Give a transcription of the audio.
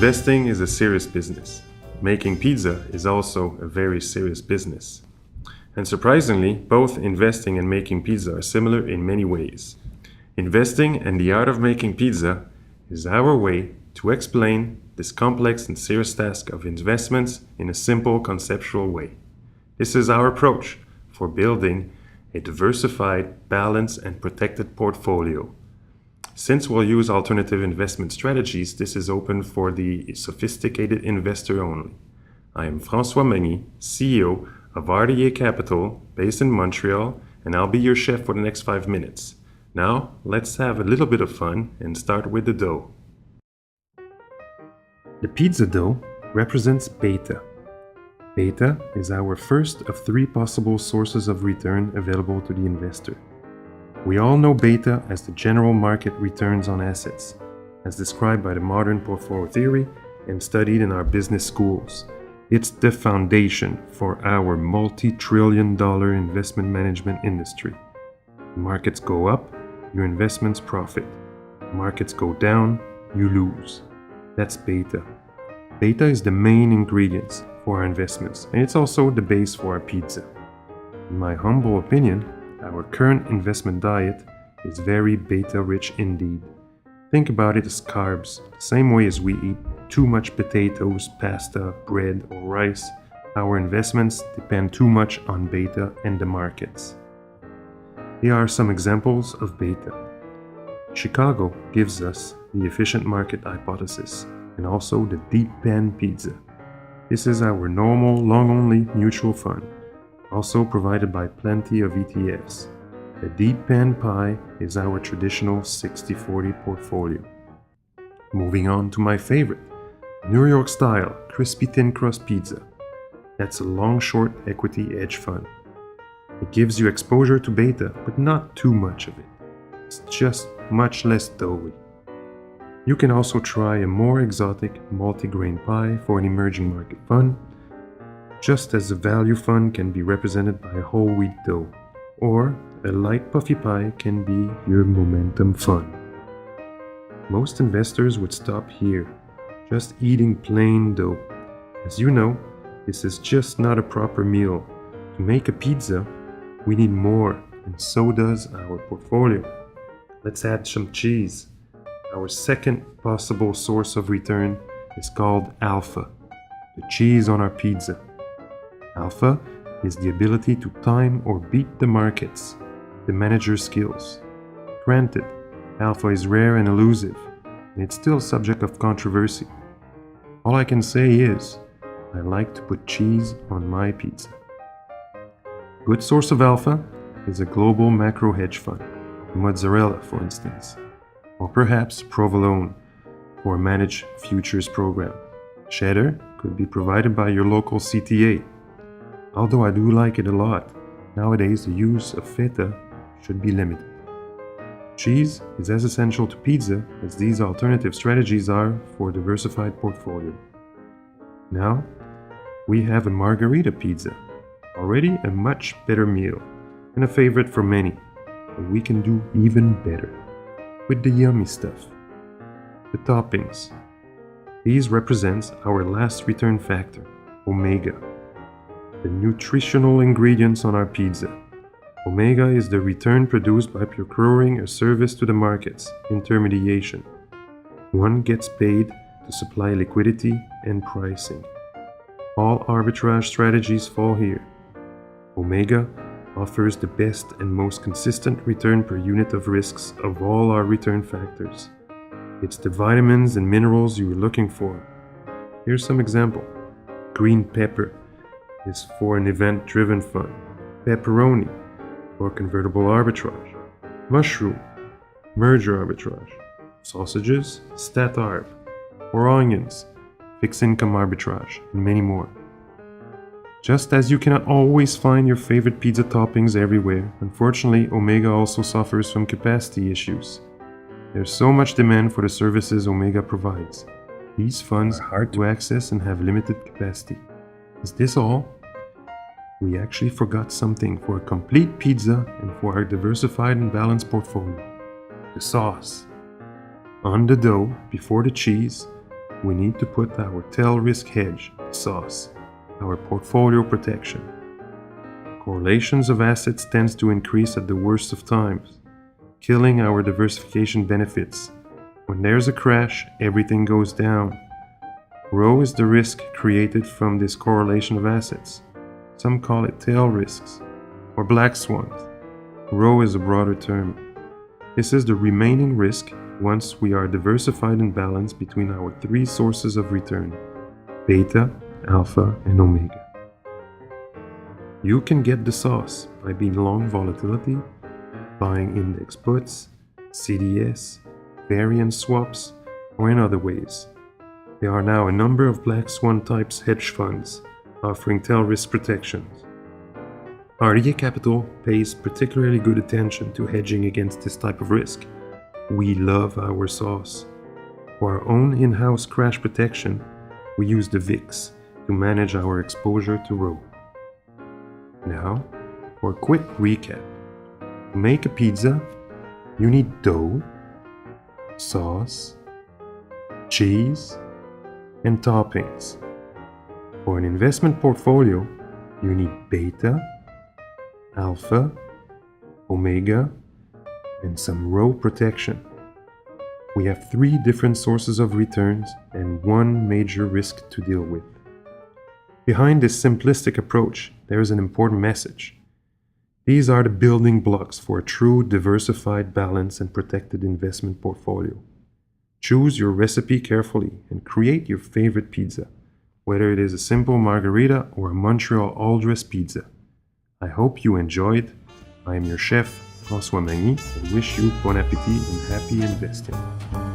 Investing is a serious business. Making pizza is also a very serious business. And surprisingly, both investing and making pizza are similar in many ways. Investing and the art of making pizza is our way to explain this complex and serious task of investments in a simple conceptual way. This is our approach for building a diversified, balanced, and protected portfolio. Since we'll use alternative investment strategies, this is open for the sophisticated investor only. I am François Magny, CEO of RDA Capital, based in Montreal, and I'll be your chef for the next 5 minutes. Now, let's have a little bit of fun and start with the dough. The pizza dough represents beta. Beta is our first of 3 possible sources of return available to the investor. We all know beta as the general market returns on assets, as described by the modern portfolio theory and studied in our business schools. It's the foundation for our multi-trillion-dollar investment management industry. Markets go up, your investments profit. Markets go down, you lose. That's beta. Beta is the main ingredient for our investments, and it's also the base for our pizza. In my humble opinion, our current investment diet is very beta-rich indeed. Think about it as carbs, the same way as we eat too much potatoes, pasta, bread, or rice. Our investments depend too much on beta and the markets. Here are some examples of beta. Chicago gives us the efficient market hypothesis and also the deep pan pizza. This is our normal long-only mutual fund, also provided by plenty of ETFs. The deep pan pie is our traditional 60-40 portfolio. Moving on to my favorite, New York style crispy thin crust pizza. That's a long-short equity hedge fund. It gives you exposure to beta, but not too much of it. It's just much less doughy. You can also try a more exotic multi-grain pie for an emerging market fund, just as a value fund can be represented by a whole wheat dough, or a light puffy pie can be your momentum fund. Most investors would stop here, just eating plain dough. As you know, this is just not a proper meal. To make a pizza, we need more, and so does our portfolio. Let's add some cheese. Our second possible source of return is called alpha, the cheese on our pizza. Alpha is the ability to time or beat the markets, the manager's skills. Granted, alpha is rare and elusive, and it's still subject of controversy. All I can say is, I like to put cheese on my pizza. A good source of alpha is a global macro hedge fund, mozzarella for instance, or perhaps provolone for a managed futures program. Cheddar could be provided by your local CTA. Although I do like it a lot, nowadays the use of feta should be limited. Cheese is as essential to pizza as these alternative strategies are for a diversified portfolio. Now, we have a margarita pizza, already a much better meal and a favorite for many, but we can do even better with the yummy stuff. The toppings. These represent our last return factor, omega. The nutritional ingredients on our pizza. Omega is the return produced by procuring a service to the markets, intermediation. One gets paid to supply liquidity and pricing. All arbitrage strategies fall here. Omega offers the best and most consistent return per unit of risks of all our return factors. It's the vitamins and minerals you are looking for. Here's some example. Green pepper is for an event-driven fund. Pepperoni for convertible arbitrage. Mushroom, merger arbitrage. Sausages, stat arb. Or onions, fixed income arbitrage, and many more. Just as you cannot always find your favorite pizza toppings everywhere, unfortunately, Omega also suffers from capacity issues. There's so much demand for the services Omega provides. These funds are hard to access and have limited capacity. Is this all? We actually forgot something for a complete pizza and for our diversified and balanced portfolio. The sauce. On the dough, before the cheese, we need to put our tail risk hedge, sauce, our portfolio protection. Correlations of assets tends to increase at the worst of times, killing our diversification benefits. When there's a crash, everything goes down. Rho is the risk created from this correlation of assets. Some call it tail risks or black swans. Rho is a broader term. This is the remaining risk once we are diversified and balanced between our three sources of return: beta, alpha, and omega. You can get the sauce by being long volatility, buying index puts, CDS, variance swaps, or in other ways. There are now a number of black swan types hedge funds offering tail risk protections. RDA Capital pays particularly good attention to hedging against this type of risk. We love our sauce. For our own in-house crash protection, we use the VIX to manage our exposure to Rho. Now, for a quick recap. To make a pizza, you need dough, sauce, cheese, and toppings. For an investment portfolio, you need beta, alpha, omega, and some Rho protection. We have three different sources of returns and one major risk to deal with. Behind this simplistic approach, there is an important message. These are the building blocks for a true diversified, balanced, and protected investment portfolio. Choose your recipe carefully and create your favorite pizza, whether it is a simple margarita or a Montreal all-dress pizza. I hope you enjoyed. I am your chef, François Magny, and wish you bon appétit and happy investing.